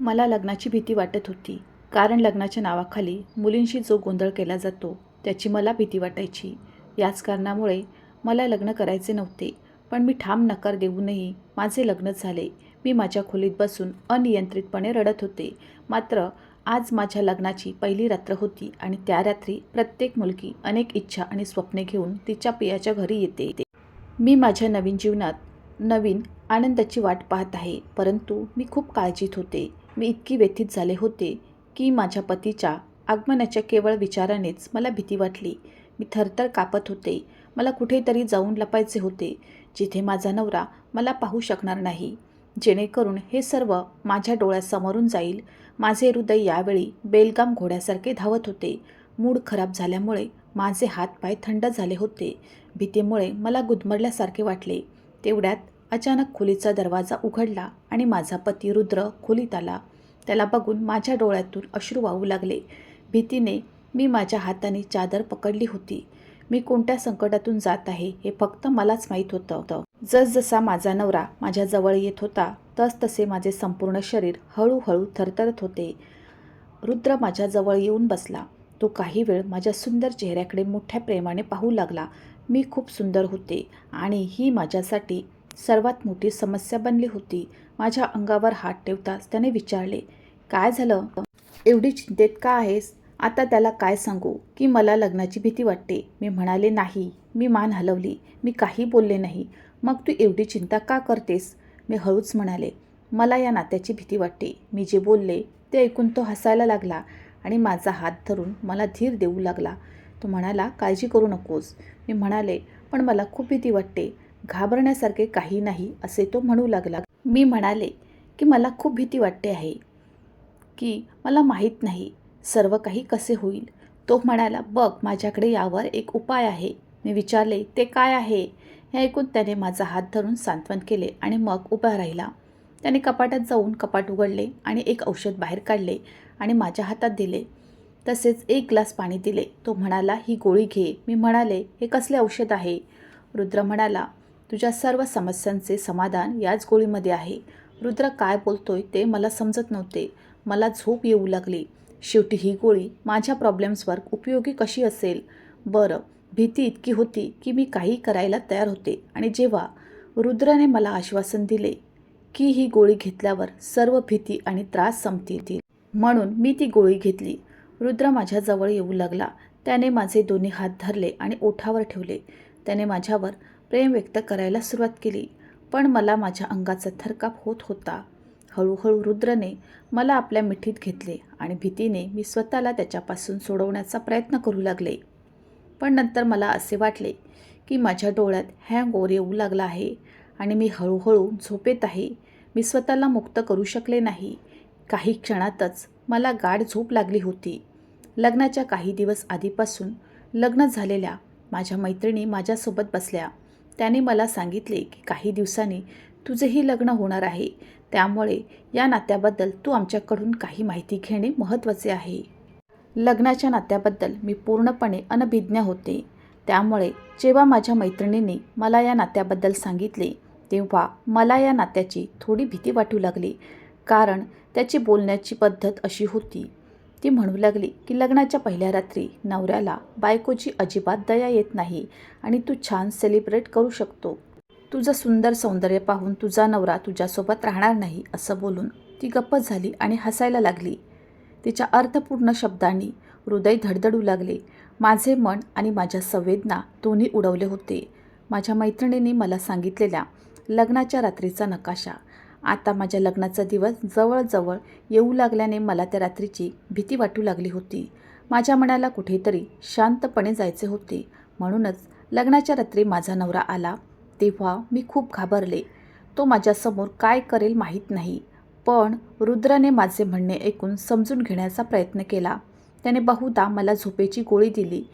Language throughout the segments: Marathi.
मला लग्नाची भीती वाटत होती, कारण लग्नाच्या नावाखाली मुलींशी जो गोंधळ केला जातो त्याची मला भीती वाटायची. याच कारणामुळे मला लग्न करायचे नव्हते. पण मी ठाम नकार देऊनही माझे लग्न झाले. मी माझ्या खोलीत बसून अनियंत्रितपणे रडत होते. मात्र आज माझ्या लग्नाची पहिली रात्र होती आणि त्या रात्री प्रत्येक मुलगी अनेक इच्छा आणि स्वप्ने घेऊन तिच्या पियाच्या घरी येते. मी माझ्या नवीन जीवनात नवीन आनंदाची वाट पाहत आहे, परंतु मी खूप काळजीत होते. मी इतकी व्यथित झाले होते की माझ्या पतीच्या आगमनाच्या केवळ विचारानेच मला भीती वाटली. मी थरथर कापत होते. मला कुठेतरी जाऊन लपायचे होते, जिथे माझा नवरा मला पाहू शकणार नाही, जेणेकरून हे सर्व माझ्या डोळ्यासमोरून जाईल. माझे हृदय यावेळी बेलगाम घोड्यासारखे धावत होते. मूड खराब झाल्यामुळे माझे हातपाय थंड झाले होते. भीतीमुळे मला गुदमरल्यासारखे वाटले. तेवढ्यात अचानक खोलीचा दरवाजा उघडला आणि माझा पती रुद्र खोलीत आला. त्याला बघून माझ्या डोळ्यातून अश्रू वाहू लागले. भीतीने मी माझ्या हाताने चादर पकडली होती. मी कोणत्या संकटातून जात आहे हे फक्त मलाच माहीत होतं. जसजसा माझा नवरा माझ्या जवळ येत होता तसतसे माझे संपूर्ण शरीर हळूहळू थरथरत होते. रुद्र माझ्या जवळ येऊन बसला. तो काही वेळ माझ्या सुंदर चेहऱ्याकडे मोठ्या प्रेमाने पाहू लागला. मी खूप सुंदर होते आणि ही माझ्यासाठी सर्वात मोठी समस्या बनली होती. माझ्या अंगावर हात ठेवताच त्याने विचारले, "काय झालं? एवढी चिंतेत का आहेस?" आता त्याला काय सांगू की मला लग्नाची भीती वाटते. मी म्हणाले, "नाही." मी मान हलवली. मी काही बोलले नाही. "मग तू एवढी चिंता का करतेस?" मी हळूच म्हणाले, "मला या नात्याची भीती वाटते." मी जे बोलले ते ऐकून तो हसायला लागला आणि माझा हात धरून मला धीर देऊ लागला. तो म्हणाला, "काळजी करू नकोस." मी म्हणाले, "पण मला खूप भीती वाटते." "घाबरण्यासारखे काही नाही," असे तो म्हणू लागला. मी म्हणाले की मला खूप भीती वाटते आहे, की मला माहीत नाही सर्व काही कसे होईल. तो म्हणाला, "बघ, माझ्याकडे यावर एक उपाय आहे." मी विचारले, "ते काय आहे?" हे ऐकून त्याने माझा हात धरून सांत्वन केले आणि मग उभा राहिला. त्याने कपाटात जाऊन कपाट उघडले आणि एक औषध बाहेर काढले आणि माझ्या हातात दिले. तसेच एक ग्लास पाणी दिले. तो म्हणाला, "ही गोळी घे." मी म्हणाले, "हे कसले औषध आहे?" रुद्र म्हणाला, "तुझ्या सर्व समस्यांचे समाधान याच गोळीमध्ये आहे." रुद्र काय बोलतोय ते मला समजत नव्हते. मला झोप येऊ लागली. शेवटी ही गोळी माझ्या प्रॉब्लेम्सवर उपयोगी कशी असेल? बरं, भीती इतकी होती की मी काही करायला तयार होते आणि जेव्हा रुद्रने मला आश्वासन दिले की ही गोळी घेतल्यावर सर्व भीती आणि त्रास संपतील, म्हणून मी ती गोळी घेतली. रुद्र माझ्या जवळ येऊ लागला. त्याने माझे दोन्ही हात धरले आणि ओठावर ठेवले. त्याने माझ्यावर प्रेम व्यक्त करायला सुरुवात केली, पण मला माझ्या अंगाचा थरकाप होत होता. हळूहळू रुद्रने मला आपल्या मिठीत घेतले आणि भीतीने मी स्वतःला त्याच्यापासून सोडवण्याचा प्रयत्न करू लागले. पण नंतर मला असे वाटले की माझ्या डोळ्यात हँगओव्हर येऊ लागला आहे आणि मी हळूहळू झोपेत आहे. मी स्वतःला मुक्त करू शकले नाही. काही क्षणातच मला गाढ झोप लागली होती. लग्नाच्या काही दिवस आधीपासून लग्न झालेल्या माझ्या मैत्रिणी माझ्यासोबत बसल्या. त्याने मला सांगितले की काही दिवसांनी तुझेही लग्न होणार आहे, त्यामुळे या नात्याबद्दल तू आमच्याकडून काही माहिती घेणे महत्त्वाचे आहे. लग्नाच्या नात्याबद्दल मी पूर्णपणे अनभिज्ञ होते. त्यामुळे जेव्हा माझ्या मैत्रिणींनी मला या नात्याबद्दल सांगितले तेव्हा मला या नात्याची थोडी भीती वाटू लागली, कारण त्याची बोलण्याची पद्धत अशी होती. ती म्हणू लागली की लग्नाच्या पहिल्या रात्री नवऱ्याला बायकोची अजिबात दया येत नाही आणि तू छान सेलिब्रेट करू शकतो. तुझं सुंदर सौंदर्य पाहून तुझा नवरा तुझ्यासोबत राहणार नाही. असं बोलून ती गप्प झाली आणि हसायला लागली. तिच्या अर्थपूर्ण शब्दांनी हृदय धडधडू लागले. माझे मन आणि माझ्या संवेदना दोन्ही उडवले होते. माझ्या मैत्रिणींनी मला सांगितलेल्या लग्नाच्या रात्रीचा नकाशा. आता माझ्या लग्नाचा दिवस जवळजवळ येऊ लागल्याने मला त्या रात्रीची भीती वाटू लागली होती. माझ्या मनाला कुठेतरी शांतपणे जायचे होते. म्हणूनच लग्नाच्या रात्री माझा नवरा आला तेव्हा मी खूप घाबरले. तो माझ्यासमोर काय करेल माहीत नाही, पण रुद्राने माझे म्हणणे ऐकून समजून घेण्याचा प्रयत्न केला. त्याने बहुधा मला झोपेची गोळी दिली.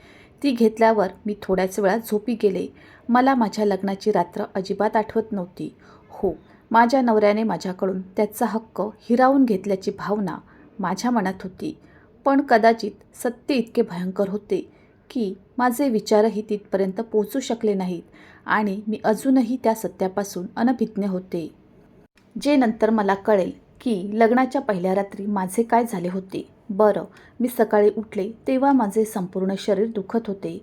ती घेतल्यावर मी थोड्याच वेळात झोपी गेले. मला माझ्या लग्नाची रात्र अजिबात आठवत नव्हती. हो, माझ्या नवऱ्याने माझ्याकडून त्याचा हक्क हिरावून घेतल्याची भावना माझ्या मनात होती, पण कदाचित सत्य इतके भयंकर होते की माझे विचारही तिथपर्यंत पोहोचू शकले नाहीत आणि मी अजूनही त्या सत्यापासून अनभिज्ञ होते. जे नंतर मला कळेल की लग्नाच्या पहिल्या रात्री माझे काय झाले होते. बरं, मी सकाळी उठले तेव्हा माझे संपूर्ण शरीर दुखत होते.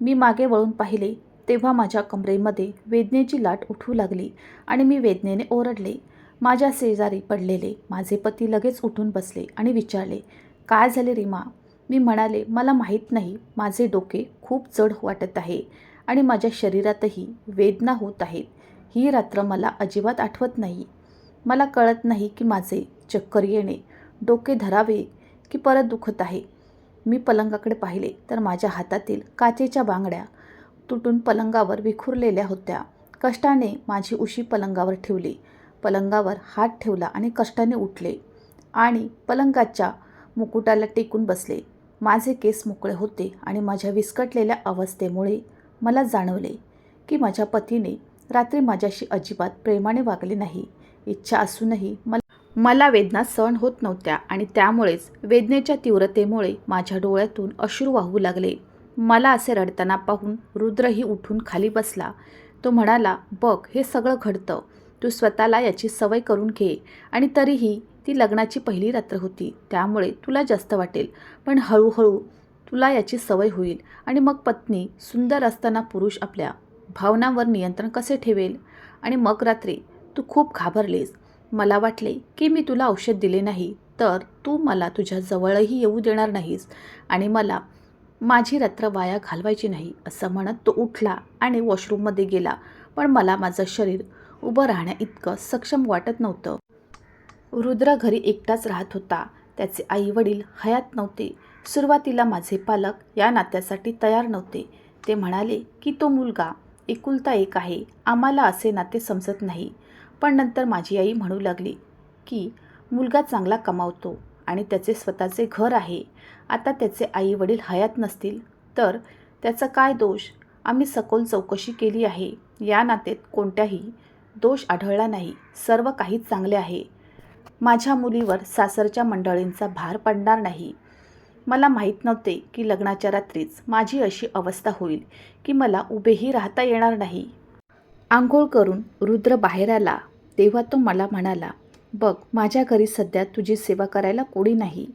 मी मागे वळून पाहिले तेव्हा माझ्या कमरेमध्ये वेदनेची लाट उठू लागली आणि मी वेदनेने ओरडले. माझ्या शेजारी पडलेले माझे पती लगेच उठून बसले आणि विचारले, काय झाले रीमा? मी म्हणाले, मला माहीत नाही, माझे डोके खूप जड वाटत आहे आणि माझ्या शरीरातही वेदना होत आहेत. ही रात्र मला अजिबात आठवत नाही. मला कळत नाही की माझे चक्कर येणे, डोके धरावे की परत दुखत आहे. मी पलंगाकडे पाहिले तर माझ्या हातातील काचेच्या बांगड्या तुटून पलंगावर विखुरलेल्या होत्या. कष्टाने माझी उशी पलंगावर ठेवली. पलंगावर हात ठेवला आणि कष्टाने उठले आणि पलंगाच्या मुकुटाला टेकून बसले. माझे केस मोकळे होते आणि माझ्या विस्कटलेल्या अवस्थेमुळे मला जाणवले की माझ्या पतीने रात्री माझ्याशी अजिबात प्रेमाने वागले नाही. इच्छा असूनही मला वेदना सहन होत नव्हत्या आणि त्यामुळेच वेदनेच्या तीव्रतेमुळे माझ्या डोळ्यातून अश्रू वाहू लागले. मला असे रडताना पाहून रुद्रही उठून खाली बसला. तो म्हणाला, बघ, हे सगळं घडतं. तू स्वतःला याची सवय करून घे आणि तरीही ती लग्नाची पहिली रात्र होती, त्यामुळे तुला जास्त वाटेल, पण हळूहळू तुला याची सवय होईल आणि मग पत्नी सुंदर असताना पुरुष आपल्या भावनांवर नियंत्रण कसे ठेवेल? आणि मग रात्री तू खूप घाबरलीस. मला वाटले की मी तुला औषध दिले नाही तर तू मला तुझ्या जवळही येऊ देणार नाहीस आणि मला माझी रात्र वाया घालवायची नाही. असं म्हणत तो उठला आणि वॉशरूममध्ये गेला. पण मला माझं शरीर उभं राहण्या इतकं सक्षम वाटत नव्हतं. रुद्र घरी एकटाच राहत होता. त्याचे आई वडील हयात नव्हते. सुरुवातीला माझे पालक या नात्यासाठी तयार नव्हते. ते म्हणाले की तो मुलगा एकुलता एक आहे, आम्हाला असे नाते समजत नाही. पण नंतर माझी आई म्हणू लागली की मुलगा चांगला कमावतो आणि त्याचे स्वतःचे घर आहे. आता त्याचे आई वडील हयात नसतील तर त्याचा काय दोष? आम्ही सखोल चौकशी केली आहे. या नात्यात कोणत्याही दोष आढळला नाही. सर्व काही चांगले आहे. माझ्या मुलीवर सासरच्या मंडळींचा भार पडणार नाही. मला माहीत नव्हते की लग्नाच्या रात्रीच माझी अशी अवस्था होईल की मला उभेही राहता येणार नाही. आंघोळ करून रुद्र बाहेर आला तेव्हा तो मला म्हणाला, बघ, माझ्या घरी सध्या तुझी सेवा करायला कोणी नाही,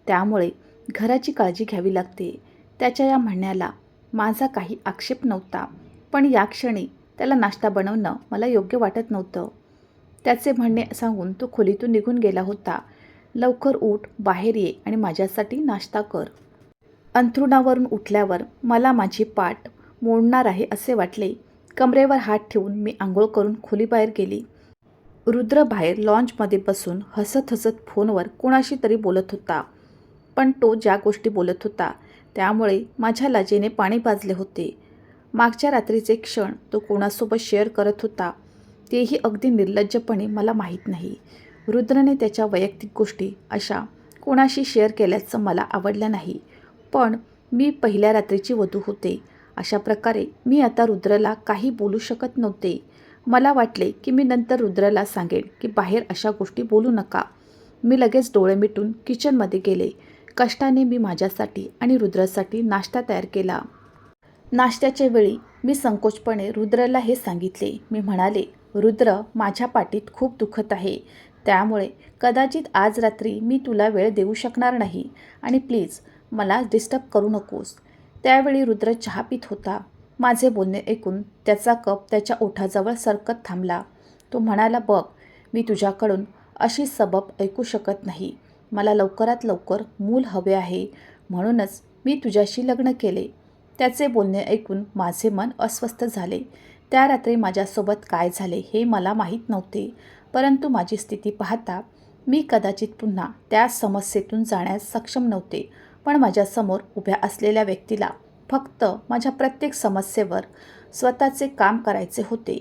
त्यामुळे घराची काळजी घ्यावी लागते. त्याच्या या म्हणण्याला माझा काही आक्षेप नव्हता, पण या क्षणी त्याला नाश्ता बनवणं मला योग्य वाटत नव्हतं. त्याचे म्हणणे सांगून तो खोलीतून निघून गेला होता. लवकर उठ, बाहेर ये आणि माझ्यासाठी नाश्ता कर. अंथरुणावरून उठल्यावर मला माझी पाठ मोडणार आहे असे वाटले. कमरेवर हात ठेवून मी आंघोळ करून खोलीबाहेर गेली. रुद्र बाहेर लॉन्जमध्ये बसून हसत हसत फोनवर कोणाशी तरी बोलत होता. पण तो ज्या गोष्टी बोलत होता त्यामुळे माझ्या लाजेने पाणी पाजले होते. मागच्या रात्रीचे क्षण तो कोणासोबत शेअर करत होता तेही अगदी निर्लज्जपणे मला माहीत नाही. रुद्रने त्याच्या वैयक्तिक गोष्टी अशा कोणाशी शेअर केल्याचं मला आवडलं नाही. पण मी पहिल्या रात्रीची वधू होते. अशा प्रकारे मी आता रुद्रला काही बोलू शकत नव्हते. मला वाटले की मी नंतर रुद्रला सांगेन की बाहेर अशा गोष्टी बोलू नका. मी लगेच डोळे मिटून किचनमध्ये गेले. कष्टाने मी माझ्यासाठी आणि रुद्रसाठी नाश्ता तयार केला. नाश्त्याच्या वेळी मी संकोचपणे रुद्रला हे सांगितले. मी म्हणाले, रुद्र, माझ्या पाठीत खूप दुखत आहे, त्यामुळे कदाचित आज रात्री मी तुला वेळ देऊ शकणार नाही आणि प्लीज मला डिस्टर्ब करू नकोस. त्यावेळी रुद्र चहा पीत होता. माझे बोलणे ऐकून त्याचा कप त्याच्या ओठाजवळ सरकत थांबला. तो म्हणाला, बघ, मी तुझ्याकडून अशी सबब ऐकू शकत नाही. मला लवकरात लवकर मूल हवे आहे, म्हणूनच मी तुझ्याशी लग्न केले. त्याचे बोलणे ऐकून माझे मन अस्वस्थ झाले. त्या रात्री माझ्यासोबत काय झाले हे मला माहीत नव्हते, परंतु माझी स्थिती पाहता मी कदाचित पुन्हा त्या समस्येतून जाण्यास सक्षम नव्हते. पण माझ्यासमोर उभ्या असलेल्या व्यक्तीला फक्त माझ्या प्रत्येक समस्येवर स्वतःचे काम करायचे होते.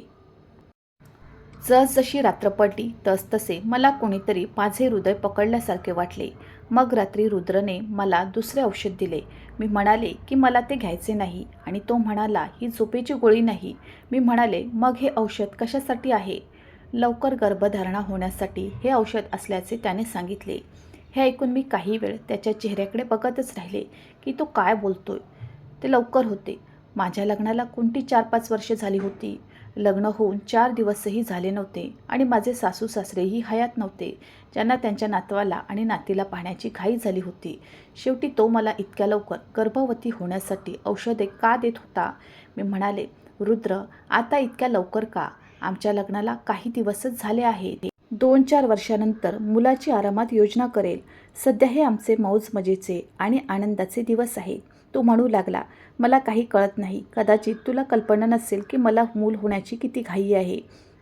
जसजशी रात्र पडली तसतसे मला कोणीतरी माझे हृदय पकडल्यासारखे वाटले. मग रात्री रुद्रने मला दुसरे औषध दिले. मी म्हणाले की मला ते घ्यायचे नाही आणि तो म्हणाला, ही झोपेची गोळी नाही. मी म्हणाले, मग हे औषध कशासाठी आहे? लवकर गर्भधारणा होण्यासाठी हे औषध असल्याचे त्याने सांगितले. हे ऐकून मी काही वेळ त्याच्या चेहऱ्याकडे बघतच राहिले की तो काय बोलतोय. ते लवकर होते. माझ्या लग्नाला कोणती 4-5 वर्षे झाली होती. लग्न होऊन 4 दिवसही झाले नव्हते आणि माझे सासू सासरेही हयात नव्हते, ज्यांना त्यांच्या नातवाला आणि नातीला पाहण्याची घाई झाली होती. शेवटी तो मला इतक्या लवकर गर्भवती होण्यासाठी औषधे का देत होता? मी म्हणाले, रुद्र, आता इतक्या लवकर का? आमच्या लग्नाला काही दिवसच झाले आहेत. 2-4 वर्षानंतर मुलाची आरामात योजना करेल. सध्या हे आमचे मौज मजेचे आणि आनंदाचे दिवस आहे. तो म्हणू लागला, मला काही कळत नाही. कदाचित तुला कल्पना नसेल की मला मूल होण्याची किती घाई आहे.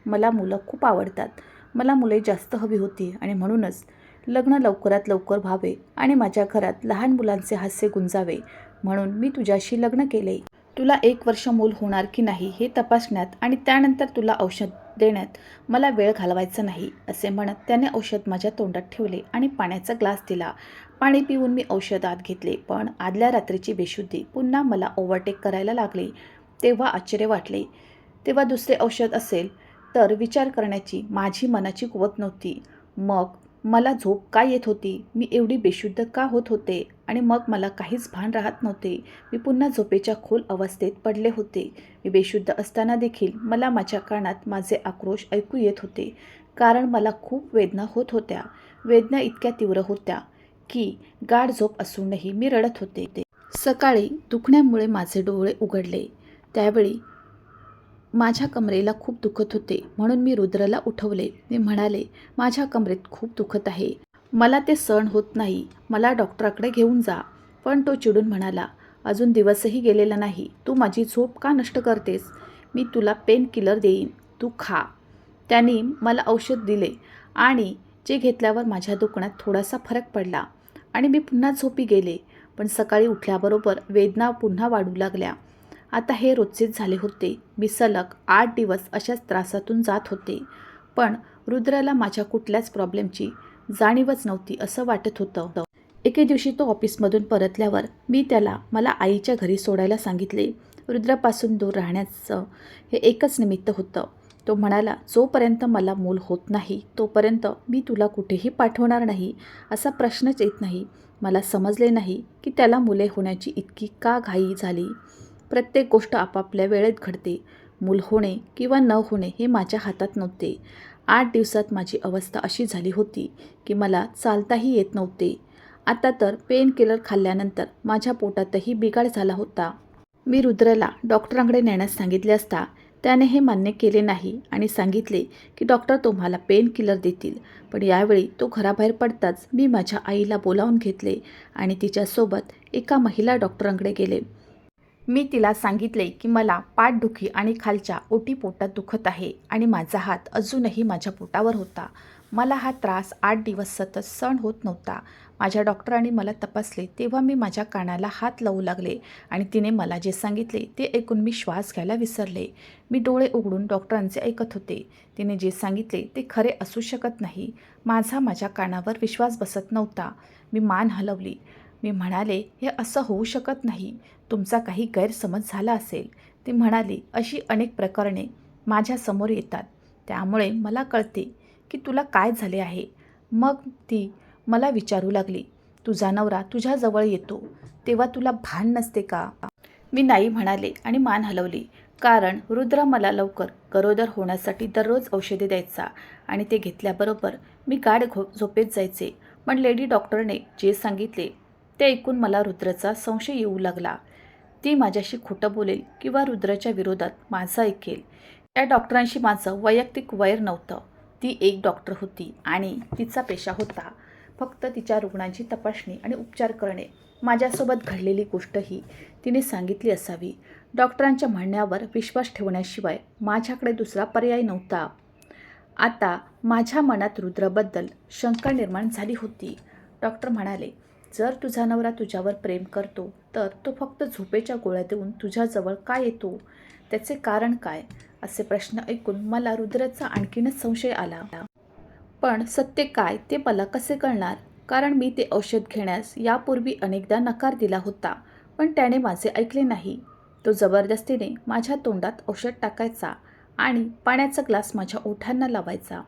मला मुलं खूप आवडतात. मला मुले जास्त हवी होती आणि म्हणूनच लग्न लवकरात लवकर व्हावे आणि माझ्या घरात लहान मुलांचे हास्य गुंजावे म्हणून मी तुझ्याशी लग्न केले. तुला 1 वर्ष मूल होणार की नाही हे तपासण्यात आणि त्यानंतर तुला औषध देण्यात मला वेळ घालवायचा नाही, असे म्हणत त्याने औषध माझ्या तोंडात ठेवले आणि पाण्याचा ग्लास दिला. पाणी पिऊन मी औषध आत घेतले, पण आदल्या रात्रीची बेशुद्धी पुन्हा मला ओव्हरटेक करायला लागली. तेव्हा आश्चर्य वाटले. तेव्हा दुसरे औषध असेल तर विचार करण्याची माझी मनाची कुवत नव्हती. मग मला झोप का येत होती? मी एवढी बेशुद्ध का होत होते? आणि मग मला काहीच भान राहत नव्हते. मी पुन्हा झोपेच्या खोल अवस्थेत पडले होते. मी बेशुद्ध असताना देखील मला माझ्या कानात माझे आक्रोश ऐकू येत होते, कारण मला खूप वेदना होत होत्या. वेदना इतक्या तीव्र होत्या की गाढ झोप असूनही मी रडत होते. सकाळी दुखण्यामुळे माझे डोळे उघडले. त्यावेळी माझ्या कमरेला खूप दुखत होते, म्हणून मी रुद्रला उठवले. मी म्हणाले, माझ्या कमरेत खूप दुखत आहे. मला ते सहन होत नाही. मला डॉक्टराकडे घेऊन जा. पण तो चिडून म्हणाला, अजून दिवसही गेलेला नाही. तू माझी झोप का नष्ट करतेस? मी तुला पेन किलर देईन. तू खा. त्यांनी मला औषध दिले आणि जे घेतल्यावर माझ्या दुखण्यात थोडासा फरक पडला आणि मी पुन्हा झोपी गेले. पण सकाळी उठल्याबरोबर वेदना पुन्हा वाढू लागल्या. आता हे रोजचेच झाले होते. मी सलग 8 दिवस अशाच त्रासातून जात होते. पण रुद्राला माझ्या कुठल्याच प्रॉब्लेमची जाणीवच नव्हती असं वाटत होतं. एके दिवशी तो ऑफिसमधून परतल्यावर मी त्याला मला आईच्या घरी सोडायला सांगितले. रुद्रापासून दूर राहण्याचं हे एकच निमित्त होतं. तो म्हणाला, जोपर्यंत मला मूल होत नाही तोपर्यंत मी तुला कुठेही पाठवणार नाही. असा प्रश्नच येत नाही. मला समजले नाही की त्याला मुले होण्याची इतकी का घाई झाली. प्रत्येक गोष्ट आपापल्या वेळेत घडते. मूल होणे किंवा न होणे हे माझ्या हातात नव्हते. 8 दिवसात माझी अवस्था अशी झाली होती की मला चालताही येत नव्हते. आता तर पेन किलर खाल्ल्यानंतर माझ्या पोटातही बिघाड झाला होता. मी रुद्रला डॉक्टरांकडे नेण्यास सांगितले असता त्याने हे मान्य केले नाही आणि सांगितले की डॉक्टर तुम्हाला पेन किलर देतील. पण यावेळी तो घराबाहेर पडताच मी माझ्या आईला बोलावून घेतले आणि तिच्यासोबत एका महिला डॉक्टरांकडे गेले. मी तिला सांगितले की मला पाठदुखी आणि खालच्या ओटी पोटात दुखत आहे आणि माझा हात अजूनही माझ्या पोटावर होता. मला हा त्रास 8 दिवस सतत सहन होत नव्हता. माझ्या डॉक्टरांनी मला तपासले तेव्हा मी माझ्या कानाला हात लावू लागले आणि तिने मला जे सांगितले ते ऐकून मी श्वास घ्यायला विसरले. मी डोळे उघडून डॉक्टरांचे ऐकत होते. तिने जे सांगितले ते खरे असू शकत नाही. माझ्या कानावर विश्वास बसत नव्हता. मी मान हलवली. मी म्हणाले, हे असं होऊ शकत नाही. तुमचा काही गैरसमज झाला असेल. ती म्हणाली, अशी अनेक प्रकरणे माझ्यासमोर येतात. त्यामुळे मला कळते की तुला काय झाले आहे. मग ती मला विचारू लागली, तुझा नवरा तुझ्याजवळ येतो तेव्हा तुला भान नसते का? मी नाही म्हणाले आणि मान हलवली. कारण रुद्र मला लवकर गरोदर होण्यासाठी दररोज औषधे द्यायचा आणि ते घेतल्याबरोबर मी गाढ झोपेत जायचे. पण लेडी डॉक्टरने जे सांगितले ते ऐकून मला रुद्रचा संशय येऊ लागला. ती माझ्याशी खोटं बोलेल किंवा रुद्रच्या विरोधात माझं ऐकेल. त्या डॉक्टरांशी माझं वैयक्तिक वैर नव्हतं. ती एक डॉक्टर होती आणि तिचा पेशा होता फक्त तिच्या रुग्णांची तपासणी आणि उपचार करणे. माझ्यासोबत घडलेली गोष्टही तिने सांगितली असावी. डॉक्टरांच्या म्हणण्यावर विश्वास ठेवण्याशिवाय माझ्याकडे दुसरा पर्याय नव्हता. आता माझ्या मनात रुद्रबद्दल शंका निर्माण झाली होती. डॉक्टर म्हणाले, जर तुझा नवरा तुझ्यावर प्रेम करतो तर तो फक्त झोपेच्या गोळ्या देऊन तुझ्याजवळ का येतो? त्याचे कारण काय? असे प्रश्न ऐकून मला रुद्रचा आणखीनच संशय आला. पण सत्य काय ते मला कसे कळणार? कारण मी ते औषध घेण्यास यापूर्वी अनेकदा नकार दिला होता, पण त्याने माझे ऐकले नाही. तो जबरदस्तीने माझ्या तोंडात औषध टाकायचा आणि पाण्याचा ग्लास माझ्या ओठांना लावायचा.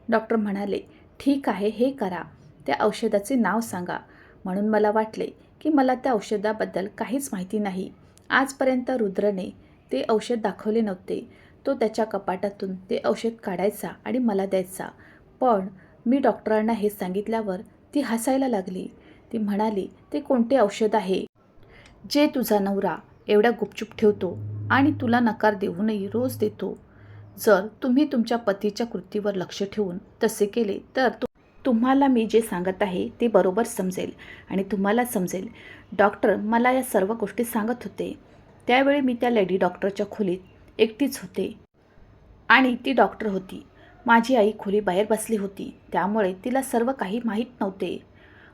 डॉक्टर म्हणाले, ठीक आहे, हे करा. त्या औषधाचे नाव सांगा. म्हणून मला वाटले की मला त्या औषधाबद्दल काहीच माहिती नाही. आजपर्यंत रुद्रने ते औषध दाखवले नव्हते. तो त्याच्या कपाटातून ते औषध काढायचा आणि मला द्यायचा. पण मी डॉक्टरांना हे सांगितल्यावर ती हसायला लागली. ती म्हणाली, ते कोणते औषध आहे जे तुझा नवरा एवढ्या गुपचूप ठेवतो आणि तुला नकार देऊनही रोज देतो? जर तुम्ही तुमच्या पतीच्या कृतीवर लक्ष ठेवून तसे केले तर तुम्हाला मी जे सांगत आहे ते बरोबर समजेल आणि तुम्हाला समजेल. डॉक्टर मला या सर्व गोष्टी सांगत होते. त्यावेळी मी त्या लेडी डॉक्टरच्या खोलीत एकटीच होते आणि ती डॉक्टर होती. माझी आई खोलीबाहेर बसली होती, त्यामुळे तिला सर्व काही माहीत नव्हते.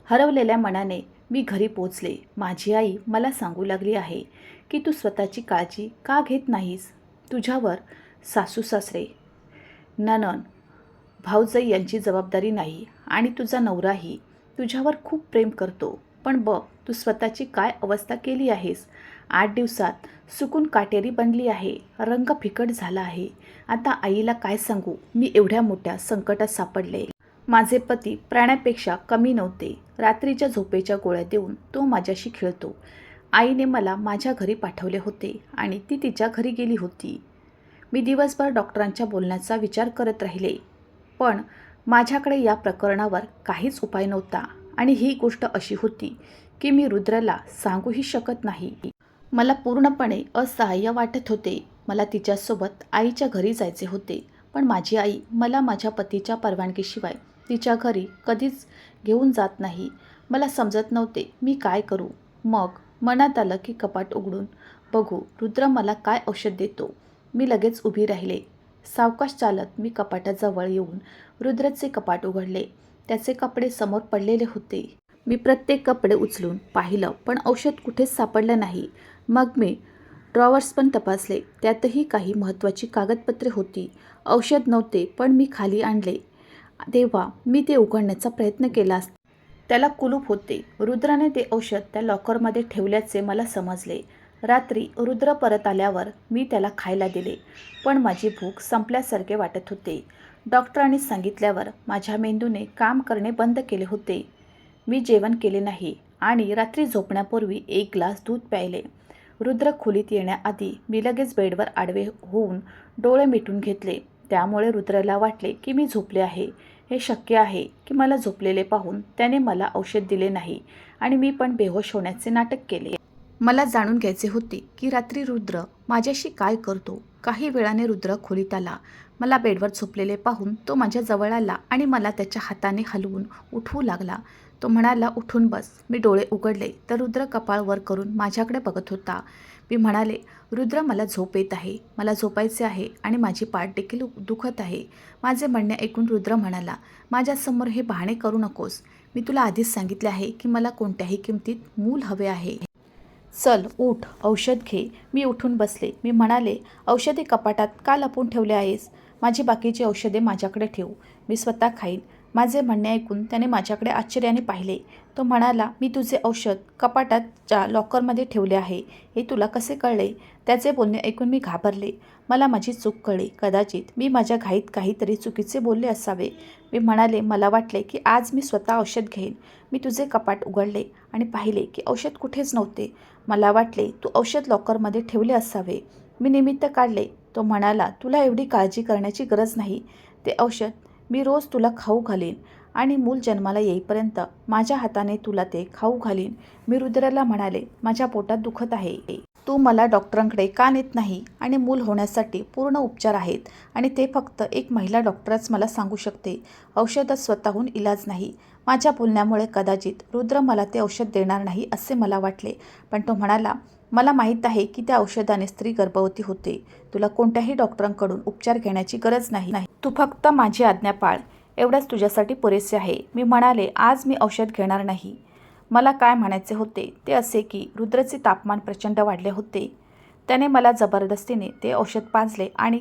हरवलेल्या मनाने मी घरी पोचले. माझी आई मला सांगू लागली आहे की तू स्वतःची काळजी का घेत नाहीस? तुझ्यावर सासू सासरे, नणंद, भाऊजाई यांची जबाबदारी नाही आणि तुझा नवराही तुझ्यावर खूप प्रेम करतो. पण बघ तू स्वतःची काय अवस्था केली आहेस. 8 दिवसात सुकून काटेरी बनली आहे, रंग फिकट झाला आहे. आता आईला काय सांगू, मी एवढ्या मोठ्या संकटात सापडले. माझे पती प्राण्यापेक्षा कमी नव्हते. रात्रीच्या झोपेच्या गोळ्या देऊन तो माझ्याशी खेळतो. आईने मला माझ्या घरी पाठवले होते आणि ती तिच्या घरी गेली होती. मी दिवसभर डॉक्टरांच्या बोलण्याचा विचार करत राहिले, पण माझ्याकडे या प्रकरणावर काहीच उपाय नव्हता. आणि ही गोष्ट अशी होती की मी रुद्रला सांगूही शकत नाही. मला पूर्णपणे असहाय्य वाटत होते. मला तिच्यासोबत आईच्या घरी जायचे होते, पण माझी आई मला माझ्या पतीच्या परवानगीशिवाय तिच्या घरी कधीच घेऊन जात नाही. मला समजत नव्हते मी काय करू. मग मनात आलं की कपाट उघडून बघू रुद्र मला काय औषध देतो. मी लगेच उभी राहिले. सावकाश चालत मी कपाटाजवळ येऊन रुद्रचे कपाट उघडले. त्याचे कपडे समोर पडलेले होते. मी प्रत्येक कपडे उचलून पाहिलं, पण औषध कुठेच सापडलं नाही. मग मी ड्रॉवर्स पण तपासले, त्यातही काही महत्त्वाची कागदपत्रे होती. औषध नव्हते, पण मी खाली आणले तेव्हा मी ते उघडण्याचा प्रयत्न केला. त्याला कुलूप होते. रुद्राने ते औषध त्या लॉकरमध्ये ठेवल्याचे मला समजले. रात्री रुद्र परत आल्यावर मी त्याला खायला दिले, पण माझी भूक संपल्यासारखे वाटत होते. डॉक्टरांनी सांगितल्यावर माझ्या मेंदूने काम करणे बंद केले होते. मी जेवण केले नाही आणि रात्री झोपण्यापूर्वी 1 ग्लास दूध प्यायले. रुद्र खोलीत येण्याआधी मी लगेच बेडवर आडवे होऊन डोळे मिटून घेतले. त्यामुळे रुद्रला वाटले की मी झोपले आहे. हे शक्य आहे की मला झोपलेले पाहून त्याने मला औषध दिले नाही आणि मी पण बेहोश होण्याचे नाटक केले. मला जाणून घ्यायचे होते की रात्री रुद्र माझ्याशी काय करतो. काही वेळाने रुद्र खोलीत आला. मला बेडवर झोपलेले पाहून तो माझ्या जवळ आला आणि मला त्याच्या हाताने हलवून उठवू लागला. तो म्हणाला, उठून बस. मी डोळे उघडले तर रुद्र कपाळ वर करून माझ्याकडे बघत होता. मी म्हणाले, रुद्र मला झोप येत आहे, मला झोपायचे आहे आणि माझी पाठ देखील दुखत आहे. माझे म्हणणे ऐकून रुद्र म्हणाला, माझ्यासमोर हे बहाणे करू नकोस. मी तुला आधीच सांगितले आहे की मला कोणत्याही किमतीत मूल हवे आहे. चल उठ, औषध घे. मी उठून बसले. मी म्हणाले, औषधे कपाटात का लपवून ठेवले आहेस? माझी बाकीची औषधे माझ्याकडे ठेव, मी स्वतः खाईन. माझे म्हणणे ऐकून त्याने माझ्याकडे आश्चर्याने पाहिले. तो म्हणाला, मी तुझे औषध कपाटाच्या लॉकरमध्ये ठेवले आहे, हे तुला कसे कळले? त्याचे बोलणे ऐकून मी घाबरले. मला माझी चूक कळली. कदाचित मी माझ्या घाईत काहीतरी चुकीचे बोलले असावे. मी म्हणाले, मला वाटले की आज मी स्वतः औषध घेईन. मी तुझे कपाट उघडले आणि पाहिले की औषध कुठेच नव्हते. मला वाटले तू औषध लॉकरमध्ये ठेवले असावे. मी निमित्त काढले. तो म्हणाला, तुला एवढी काळजी करण्याची गरज नाही. ते औषध मी रोज तुला खाऊ घालीन आणि मूल जन्माला येईपर्यंत माझ्या हाताने तुला ते खाऊ घालीन. मी रुद्राला म्हणाले, माझ्या पोटात दुखत आहे. तू मला डॉक्टरांकडे का नेत नाही? आणि मूल होण्यासाठी पूर्ण उपचार आहेत आणि ते फक्त एक महिला डॉक्टरच मला सांगू शकते. औषधात स्वतःहून इलाज नाही. माझ्या बोलण्यामुळे कदाचित रुद्र मला ते औषध देणार नाही असे मला वाटले, पण तो म्हणाला, मला माहीत आहे की त्या औषधाने स्त्री गर्भवती होते. तुला कोणत्याही डॉक्टरांकडून उपचार घेण्याची गरज नाही. तू फक्त माझी आज्ञा पाळ, एवढंच तुझ्यासाठी पुरेसे आहे. मी म्हणाले, आज मी औषध घेणार नाही. मला काय म्हणायचे होते ते असे की रुद्रचे तापमान प्रचंड वाढले होते. त्याने मला जबरदस्तीने ते औषध पाजले आणि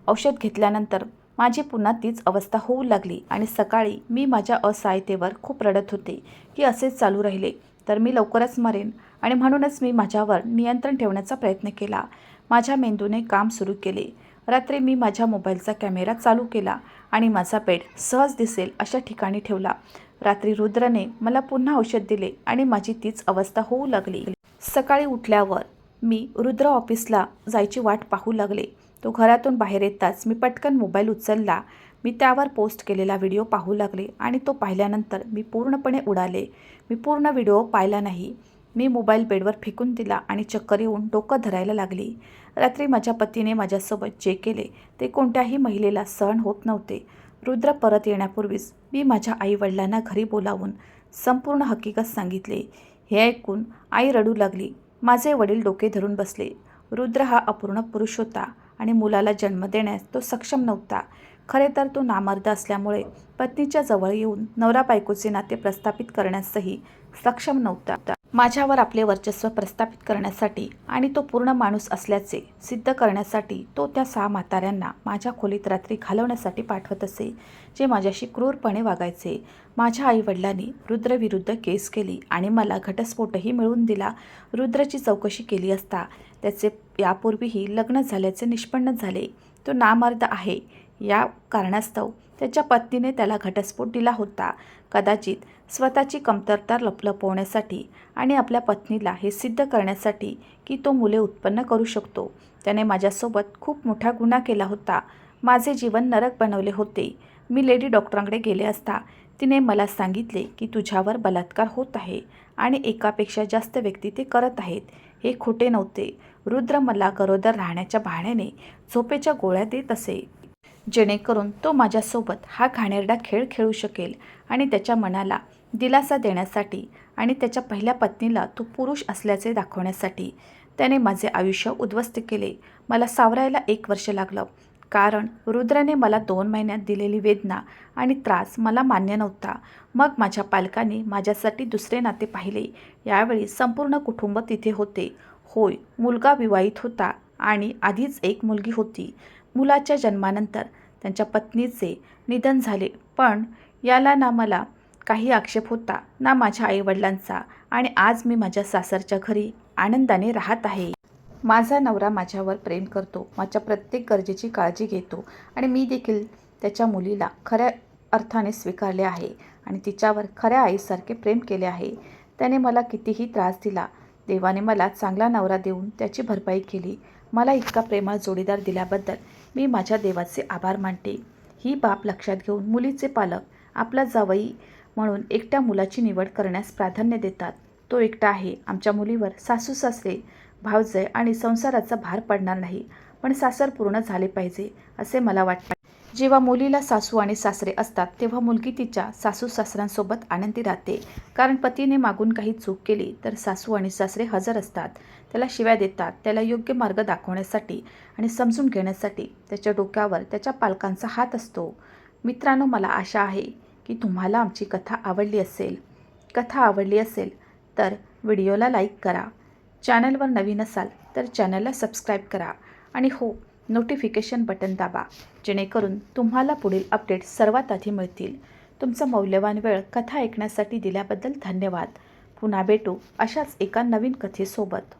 औषध घेतल्यानंतर माझी पुन्हा तीच अवस्था होऊ लागली आणि सकाळी मी माझ्या असहायतेवर खूप रडत होते की असेच चालू राहिले तर मी लवकरच मरेन आणि म्हणूनच मी माझ्यावर नियंत्रण ठेवण्याचा प्रयत्न केला. माझ्या मेंदूने काम सुरू केले. रात्री मी माझ्या मोबाईलचा कॅमेरा चालू केला आणि माझा बेड सहज दिसेल अशा ठिकाणी ठेवला. रात्री रुद्रने मला पुन्हा औषध दिले आणि माझी तीच अवस्था होऊ लागली. सकाळी उठल्यावर मी रुद्र ऑफिसला जायची वाट पाहू लागले. तो घरातून बाहेर येताच मी पटकन मोबाईल उचलला. मी त्यावर पोस्ट केलेला व्हिडिओ पाहू लागले आणि तो पाहिल्यानंतर मी पूर्णपणे उडाले. मी पूर्ण व्हिडिओ पाहिला नाही. मी मोबाईल बेडवर फेकून दिला आणि चक्कर येऊन डोकं धरायला लागली. रात्री माझ्या पतीने माझ्यासोबत जे केले ते कोणत्याही महिलेला सहन होत नव्हते. रुद्र परत येण्यापूर्वीच मी माझ्या आईवडिलांना घरी बोलावून संपूर्ण हकीकत सांगितले. हे ऐकून आई रडू लागली. माझे वडील डोके धरून बसले. रुद्र हा अपूर्ण पुरुष होता आणि मुलाला जन्म देण्यास तो सक्षम नव्हता. खरे तर तो नामर्द असल्यामुळे पत्नीच्या जवळ येऊन नवरा बायकोचे नाते प्रस्थापित करण्यासही सक्षम नव्हता. माझ्यावर आपले वर्चस्व प्रस्थापित करण्यासाठी आणि तो पूर्ण माणूस असल्याचे सिद्ध करण्यासाठी तो त्या 6 म्हाताऱ्यांना माझ्या खोलीत रात्री घालवण्यासाठी पाठवत असे, जे माझ्याशी क्रूरपणे वागायचे. माझ्या आईवडिलांनी रुद्रविरुद्ध केस केली आणि मला घटस्फोटही मिळवून दिला. रुद्रची चौकशी केली असता त्याचे यापूर्वीही लग्न झाल्याचे निष्पन्न झाले. तो नामर्द आहे या कारणास्तव त्याच्या पत्नीने त्याला घटस्फोट दिला होता. कदाचित स्वतःची कमतरता लपवण्यासाठी आणि आपल्या पत्नीला हे सिद्ध करण्यासाठी की तो मुले उत्पन्न करू शकतो. त्याने माझ्यासोबत खूप मोठा गुन्हा केला होता. माझे जीवन नरक बनवले होते. मी लेडी डॉक्टरांकडे गेले असता तिने मला सांगितले की तुझ्यावर बलात्कार होत आहे आणि एकापेक्षा जास्त व्यक्ती ते करत आहेत. हे खोटे नव्हते. रुद्र मला गरोदर राहण्याच्या बहाण्याने झोपेच्या गोळ्या देत असे, जेणेकरून तो माझ्यासोबत हा घाणेरडा खेळ खेळू शकेल आणि त्याच्या मनाला दिलासा देण्यासाठी आणि त्याच्या पहिल्या पत्नीला तो पुरुष असल्याचे दाखवण्यासाठी. त्याने माझे आयुष्य उद्ध्वस्त केले. मला सावरायला 1 वर्ष लागलं, कारण रुद्रने मला 2 महिन्यात दिलेली वेदना आणि त्रास मला मान्य नव्हता. मग माझ्या पालकांनी माझ्यासाठी दुसरे नाते पाहिले. यावेळी संपूर्ण कुटुंब तिथे होते. होय, मुलगा विवाहित होता आणि आधीच एक मुलगी होती. मुलाच्या जन्मानंतर त्यांच्या पत्नीचे निधन झाले, पण याला ना मला काही आक्षेप होता ना माझ्या आईवडिलांचा. आणि आज मी माझ्या सासरच्या घरी आनंदाने राहत आहे. माझा नवरा माझ्यावर प्रेम करतो, माझ्या प्रत्येक गरजेची काळजी घेतो आणि मी देखील त्याच्या मुलीला खऱ्या अर्थाने स्वीकारले आहे आणि तिच्यावर खऱ्या आईसारखे प्रेम केले आहे. त्याने मला कितीही त्रास दिला, देवाने मला चांगला नवरा देऊन त्याची भरपाई केली. मला इतका प्रेमळ जोडीदार दिल्याबद्दल मी माझ्या देवाचे आभार मानते. ही बाब लक्षात घेऊन मुलीचे पालक आपला जावई म्हणून एकट्या मुलाची निवड करण्यास प्राधान्य देतात. तो एकटा आहे. आमच्या मुलीवर सासू सासरे, भावजय आणि संसाराचा भार पडणार नाही, पण सासर पूर्ण झाले पाहिजे असे मला वाटते. जेव्हा मुलीला सासू आणि सासरे असतात तेव्हा मुलगी तिच्या सासू सासऱ्यांसोबत आनंदी राहते, कारण पतीने मागून काही चूक केली तर सासू आणि सासरे हजर असतात. त्याला शिव्या देतात. त्याला योग्य मार्ग दाखवण्यासाठी आणि समजून घेण्यासाठी त्याच्या डोक्यावर त्याच्या पालकांचा हात असतो. मित्रांनो, मला आशा आहे की तुम्हाला आमची कथा आवडली असेल. कथा आवडली असेल तर व्हिडिओला लाईक करा. चॅनलवर नवीन असाल तर चॅनलला सबस्क्राईब करा आणि हो, नोटिफिकेशन बटन दाबा, जेणेकरून तुम्हाला पुढील अपडेट सर्वात आधी मिळतील. तुमचा मौल्यवान वेळ कथा ऐकण्यासाठी दिल्याबद्दल धन्यवाद. पुन्हा भेटू अशाच एका नवीन कथेसोबत.